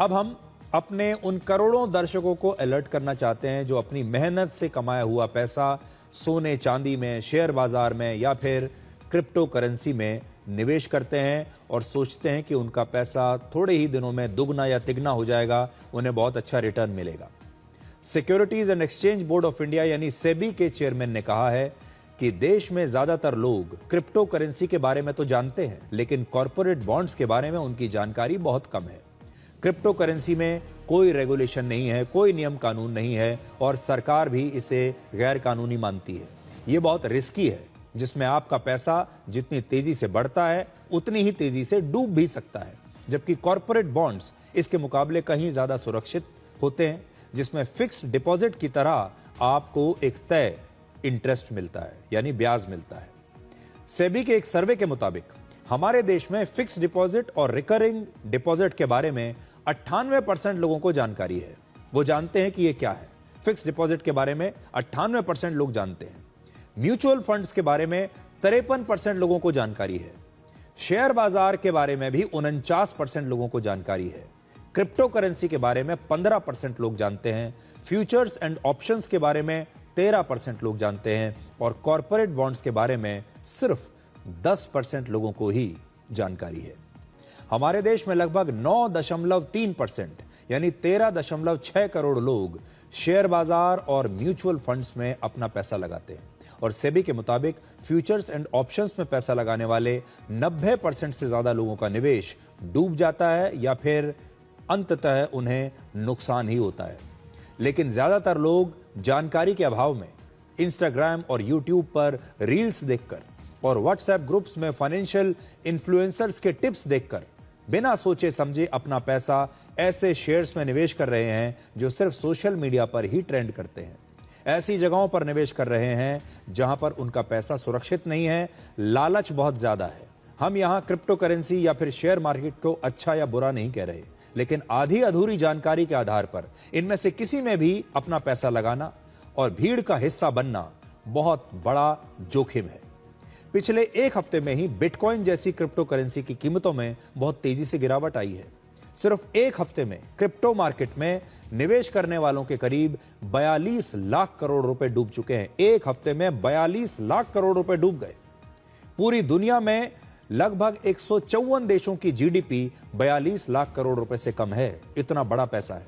अब हम अपने उन करोड़ों दर्शकों को अलर्ट करना चाहते हैं जो अपनी मेहनत से कमाया हुआ पैसा सोने चांदी में, शेयर बाजार में या फिर क्रिप्टो करेंसी में निवेश करते हैं और सोचते हैं कि उनका पैसा थोड़े ही दिनों में दुगना या तिगना हो जाएगा, उन्हें बहुत अच्छा रिटर्न मिलेगा। Securities and exchange board of India यानी सेबी के चेयरमैन ने कहा है कि देश में ज्यादातर लोग क्रिप्टो करेंसी के बारे में तो जानते हैं, लेकिन कॉर्पोरेट बॉन्ड्स के बारे में उनकी जानकारी बहुत कम है। क्रिप्टो करेंसी में कोई रेगुलेशन नहीं है, कोई नियम कानून नहीं है और सरकार भी इसे गैर कानूनी मानती है। ये बहुत रिस्की है, जिसमें आपका पैसा जितनी तेजी से बढ़ता है उतनी ही तेजी से डूब भी सकता है, जबकि कॉर्पोरेट बॉन्ड्स इसके मुकाबले कहीं ज्यादा सुरक्षित होते हैं, जिसमें फिक्स डिपॉजिट की तरह आपको एक तय इंटरेस्ट मिलता है, यानी ब्याज मिलता है। सेबी के एक सर्वे के मुताबिक हमारे देश में फिक्स डिपॉजिट और रिकरिंग डिपॉजिट के बारे में 98% लोगों को जानकारी है। वो जानते हैं कि ये क्या है। फिक्स डिपॉजिट के बारे में 98% लोग जानते हैं। म्यूचुअल फंड्स के बारे में 53% लोगों को जानकारी है। शेयर बाजार के बारे में भी 49% लोगों को जानकारी है। क्रिप्टो करेंसी के बारे में 15% लोग जानते हैं। फ्यूचर्स एंड ऑप्शंस के बारे में 13% लोग जानते हैं और कॉर्पोरेट बॉन्ड्स के बारे में सिर्फ 10% लोगों को ही जानकारी है। हमारे देश में लगभग 9.3% यानी 13.6 करोड़ लोग शेयर बाजार और म्यूचुअल फंड्स में अपना पैसा लगाते हैं और सेबी के मुताबिक फ्यूचर्स एंड ऑप्शंस में पैसा लगाने वाले 90% से ज्यादा लोगों का निवेश डूब जाता है या फिर अंततः उन्हें नुकसान ही होता है। लेकिन ज्यादातर लोग जानकारी के अभाव में इंस्टाग्राम और यूट्यूब पर रील्स देखकर और व्हाट्सएप ग्रुप्स में फाइनेंशियल इन्फ्लुएंसर्स के टिप्स देखकर बिना सोचे समझे अपना पैसा ऐसे शेयर्स में निवेश कर रहे हैं जो सिर्फ सोशल मीडिया पर ही ट्रेंड करते हैं। ऐसी जगहों पर निवेश कर रहे हैं जहां पर उनका पैसा सुरक्षित नहीं है, लालच बहुत ज्यादा है। हम यहां क्रिप्टो करेंसी या फिर शेयर मार्केट को अच्छा या बुरा नहीं कह रहे, लेकिन आधी अधूरी जानकारी के आधार पर इनमें से किसी में भी अपना पैसा लगाना और भीड़ का हिस्सा बनना बहुत बड़ा जोखिम है। पिछले एक हफ्ते में ही बिटकॉइन जैसी क्रिप्टो करेंसी की कीमतों में बहुत तेजी से गिरावट आई है। सिर्फ एक हफ्ते में क्रिप्टो मार्केट में निवेश करने वालों के करीब 42 लाख करोड़ रुपए डूब चुके हैं। एक हफ्ते में 42 लाख करोड़ रुपए डूब गए। पूरी दुनिया में लगभग 154 देशों की जीडीपी 42 लाख करोड़ रुपए से कम है। इतना बड़ा पैसा है।